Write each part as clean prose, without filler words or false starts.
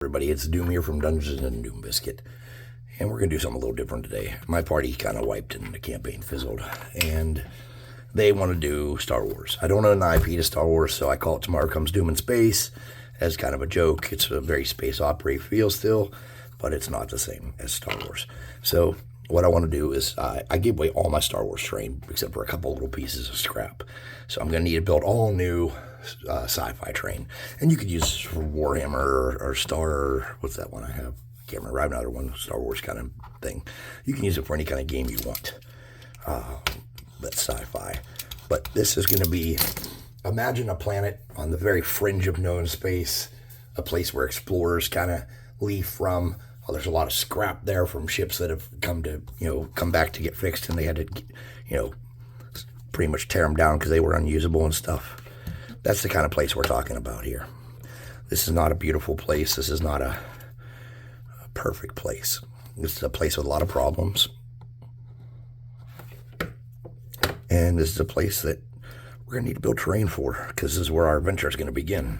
Everybody, it's Doom here from Dungeons and Doom Biscuit, and we're going to do something a little different today. My party kind of wiped and the campaign fizzled, and they want to do Star Wars. I don't own an IP to Star Wars, so I call it Tomorrow Comes Doom in Space as kind of a joke. It's a very space opera feel still, but it's not the same as Star Wars. So what I want to do is I gave away all my Star Wars terrain except for a couple little pieces of scrap. So I'm going to need to build all new SciFi terrain. And you could use this for Warhammer or Star, what's that one I have? I can't remember. I have another one, Star Wars kind of thing. You can use it for any kind of game you want. That's Sci-Fi. But this is going to be, imagine a planet on the very fringe of known space, a place where explorers kind of leave from. Well, there's a lot of scrap there from ships that have come back to get fixed, and they had to, pretty much tear them down because they were unusable and stuff. That's the kind of place we're talking about here. This is not a beautiful place. This is not a perfect place. This is a place with a lot of problems. And this is a place that we're going to need to build terrain for, because this is where our adventure is going to begin.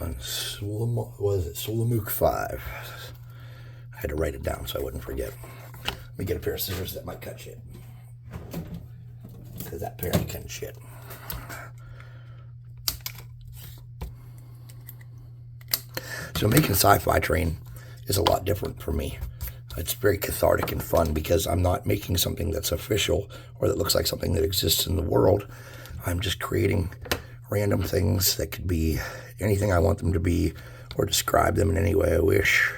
On Soolomook 5. I had to write it down so I wouldn't forget. Let me get a pair of scissors that might cut shit. Because that pair ain't cutting shit. So making sci-fi terrain is a lot different for me. It's very cathartic and fun because I'm not making something that's official or that looks like something that exists in the world. I'm just creating random things that could be anything I want them to be or describe them in any way I wish.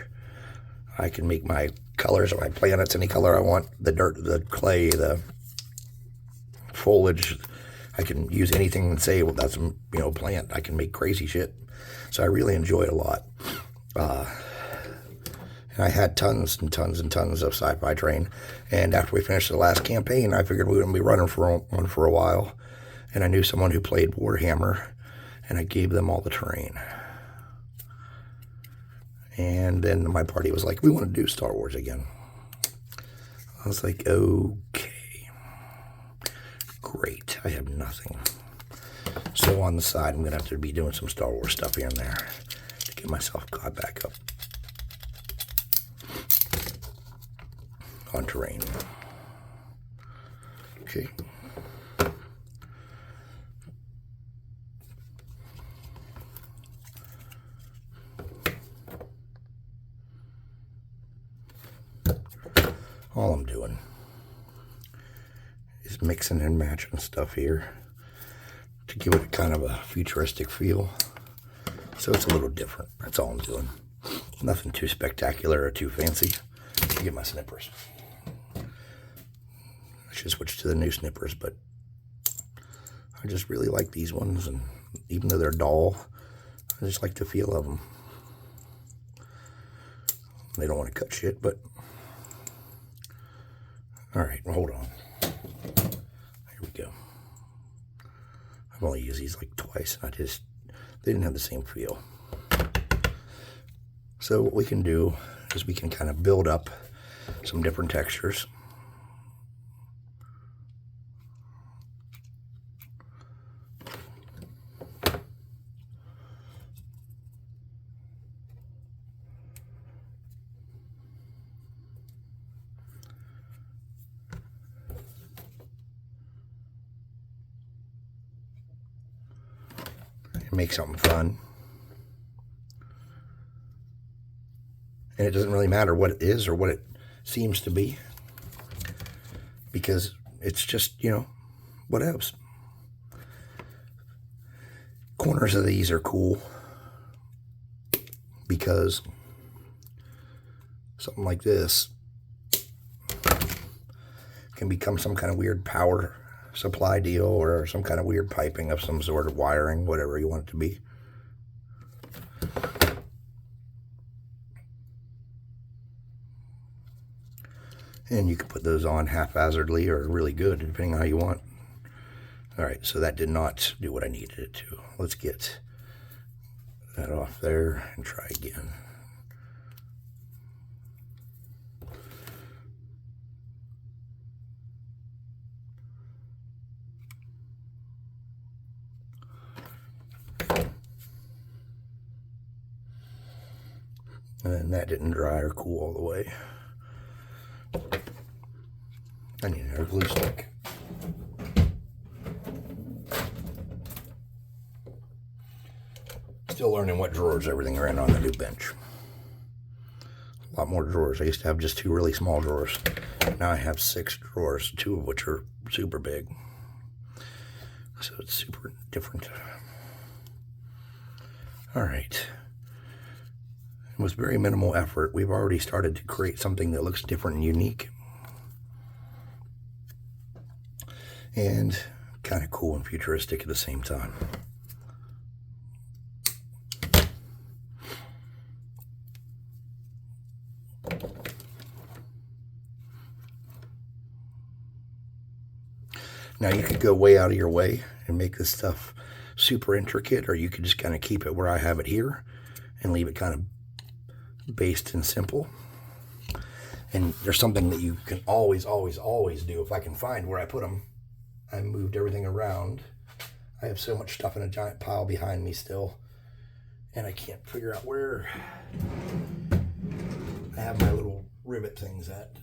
I can make my colors or my planets any color I want. The dirt, the clay, the foliage. I can use anything and say, well, that's a plant. I can make crazy shit. So I really enjoy it a lot. And I had tons and tons and tons of sci-fi terrain. And after we finished the last campaign, I figured we wouldn't be running for one for a while. And I knew someone who played Warhammer, and I gave them all the terrain. And then my party was like, we want to do Star Wars again. I was like, okay, great. I have nothing. So on the side, I'm going to have to be doing some Star Wars stuff here and there to get myself caught back up on terrain. Okay. All I'm doing is mixing and matching stuff here to give it a kind of a futuristic feel. So it's a little different. That's all I'm doing. Nothing too spectacular or too fancy. Get my snippers. I should switch to the new snippers, but I just really like these ones, and even though they're dull, I just like the feel of them. They don't want to cut shit, but all right, well, hold on. Here we go. I've only used these like twice, and they didn't have the same feel. So what we can do is we can kind of build up some different textures. Make something fun. And it doesn't really matter what it is or what it seems to be, because it's just, what else? Corners of these are cool because something like this can become some kind of weird power supply deal or some kind of weird piping of some sort of wiring, whatever you want it to be. And you can put those on haphazardly or really good, depending on how you want. All right, so that did not do what I needed it to. Let's get that off there and try again. And that didn't dry or cool all the way. I need another glue stick. Still learning what drawers everything are in on the new bench. A lot more drawers. I used to have just 2 really small drawers. Now I have 6 drawers, 2 of which are super big. So it's super different. All right. It was very minimal effort. We've already started to create something that looks different and unique. And kind of cool and futuristic at the same time. Now you could go way out of your way and make this stuff super intricate, or you could just kind of keep it where I have it here and leave it kind of based and simple. And there's something that you can always do. If I can find where I put them, I moved everything around. I have so much stuff in a giant pile behind me still, and I can't figure out where I have my little rivet things at.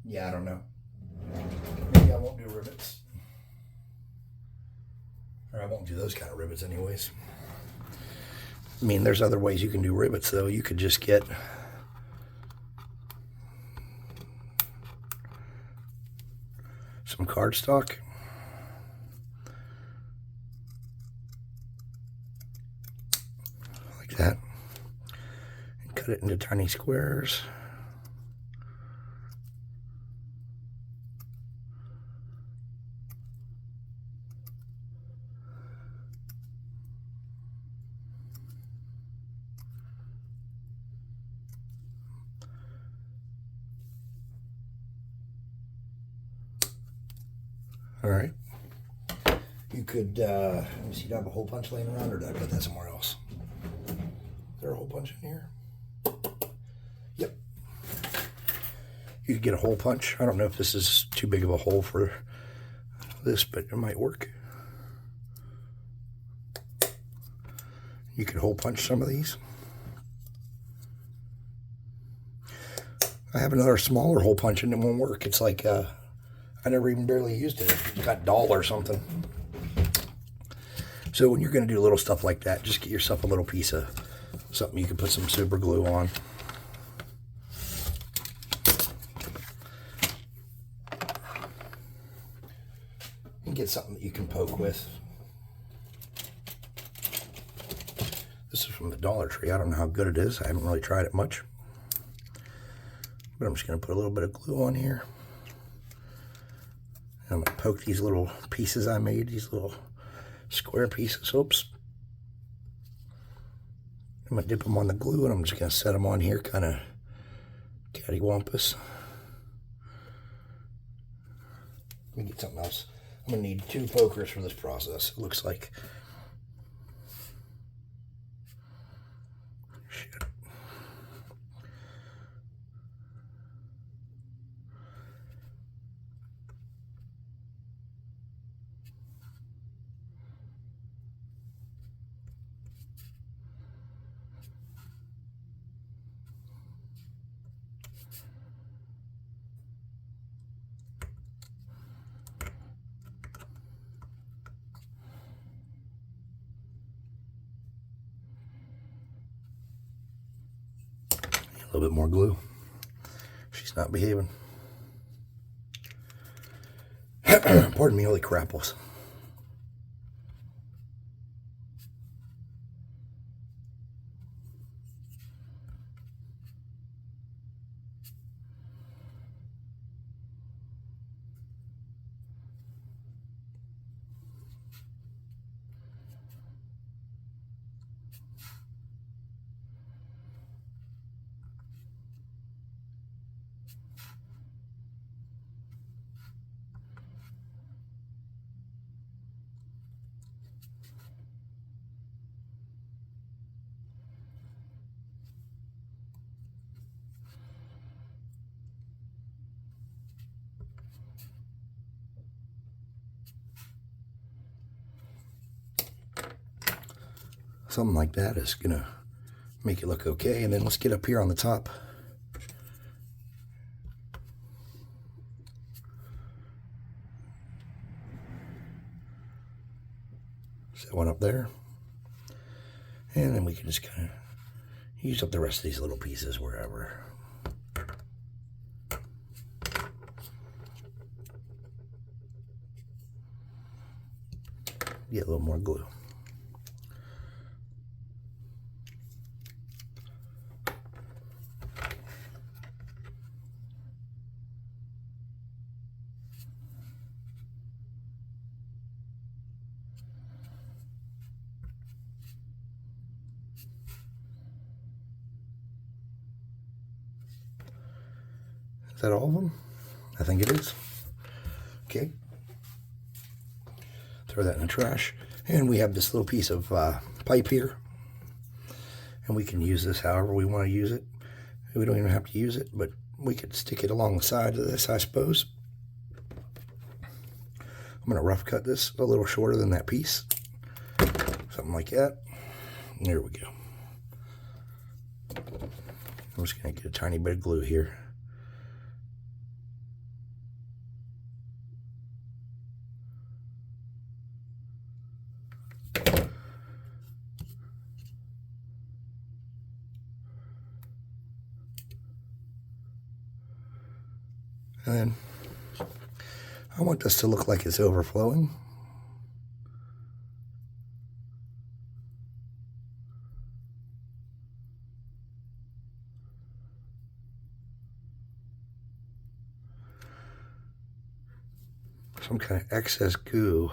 Yeah, I don't know. Maybe I won't do rivets. Or I won't do those kind of rivets anyways. I mean, there's other ways you can do rivets though. You could just get some cardstock. Like that. And cut it into tiny squares. All right. You could, let me see, do I have a hole punch laying around, or did I put that somewhere else? Is there a hole punch in here? Yep. You could get a hole punch. I don't know if this is too big of a hole for this, but it might work. You could hole punch some of these. I have another smaller hole punch and it won't work. It's like, I never even barely used it. It got dull or something. So when you're going to do little stuff like that, just get yourself a little piece of something you can put some super glue on. And get something that you can poke with. This is from the Dollar Tree. I don't know how good it is. I haven't really tried it much. But I'm just going to put a little bit of glue on here. I'm going to poke these little pieces I made, these little square pieces. Oops. I'm going to dip them on the glue, and I'm just going to set them on here kind of cattywampus. Let me get something else. I'm going to need 2 pokers for this process, it looks like. Shit. A little bit more glue. She's not behaving. Pardon me, holy crapples. Something like that is gonna make it look okay. And then let's get up here on the top. Set one up there. And then we can just kind of use up the rest of these little pieces wherever. Get a little more glue. Is that all of them? I think it is. Okay. Throw that in the trash. And we have this little piece of pipe here. And we can use this however we want to use it. We don't even have to use it, but we could stick it along the side of this, I suppose. I'm going to rough cut this a little shorter than that piece. Something like that. There we go. I'm just going to get a tiny bit of glue here. And then I want this to look like it's overflowing. Some kind of excess goo.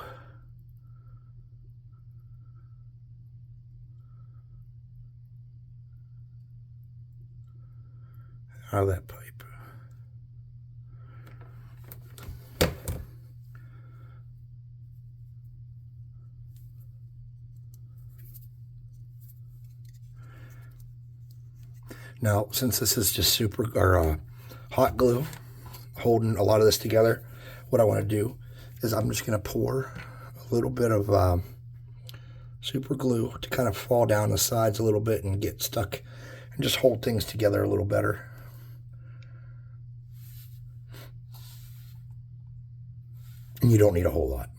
Out of that pipe. Now, since this is just hot glue holding a lot of this together, what I want to do is I'm just going to pour a little bit of super glue to kind of fall down the sides a little bit and get stuck and just hold things together a little better. And you don't need a whole lot.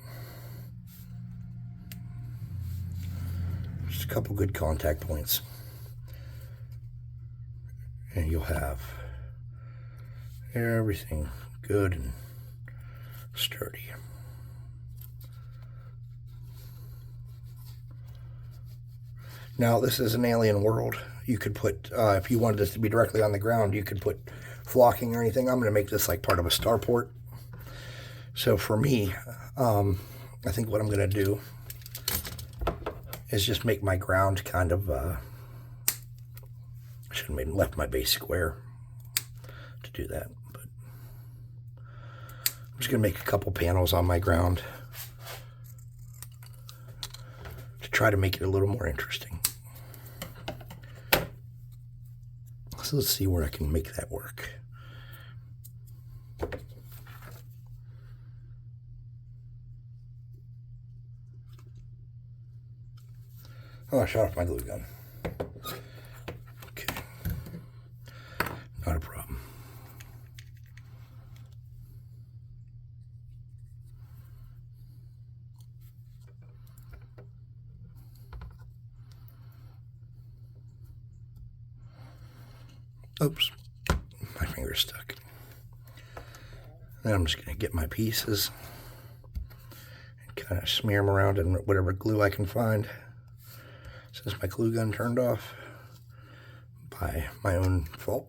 Just a couple good contact points. And you'll have everything good and sturdy. Now, this is an alien world. You could put, if you wanted this to be directly on the ground, you could put flocking or anything. I'm going to make this like part of a starport. So for me, I think what I'm going to do is just make my ground kind of, I should have left my base square to do that, but I'm just going to make a couple panels on my ground to try to make it a little more interesting. So let's see where I can make that work. Oh, I shot off my glue gun. Okay. Not a problem. Oops. My finger's stuck. Then I'm just going to get my pieces and kind of smear them around in whatever glue I can find. Since my glue gun turned off by my own fault.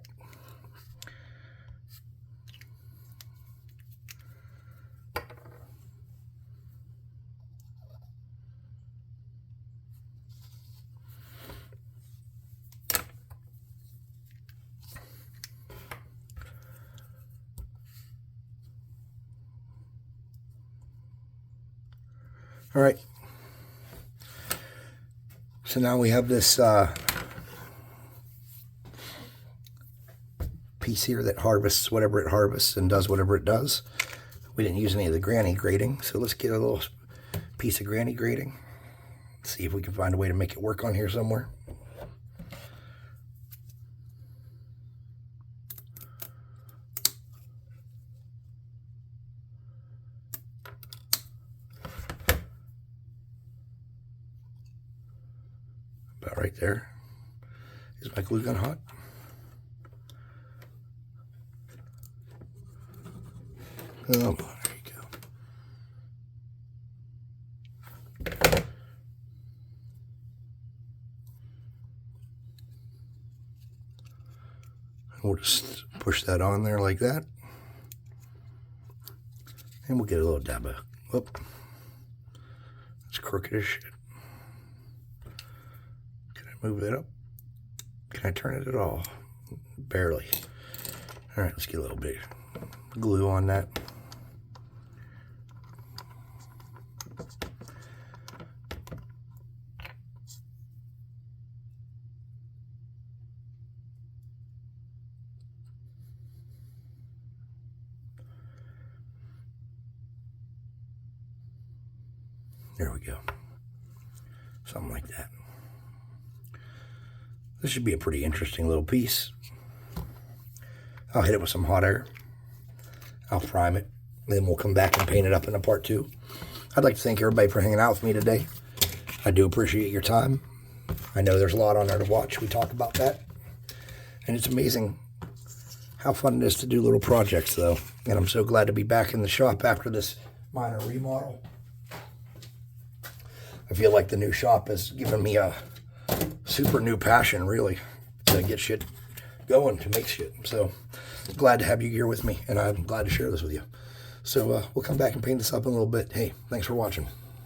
All right. So now we have this piece here that harvests whatever it harvests and does whatever it does. We didn't use any of the granny grating, so let's get a little piece of granny grating. see if we can find a way to make it work on here somewhere. About right there. Is my glue gun hot? Oh, there you go. We'll just push that on there like that. And we'll get a little dab of, whoop. It's crooked as shit. Can I move it up? Can I turn it at all? Barely. All right, let's get a little bit of glue on that. There we go. Something like that. This should be a pretty interesting little piece. I'll hit it with some hot air. I'll prime it. Then we'll come back and paint it up in a part 2. I'd like to thank everybody for hanging out with me today. I do appreciate your time. I know there's a lot on there to watch. We talk about that. And it's amazing how fun it is to do little projects, though. And I'm so glad to be back in the shop after this minor remodel. I feel like the new shop has given me a super new passion, really, to get shit going, to make shit. So glad to have you here with me, and I'm glad to share this with you. So we'll come back and paint this up in a little bit. Hey, thanks for watching.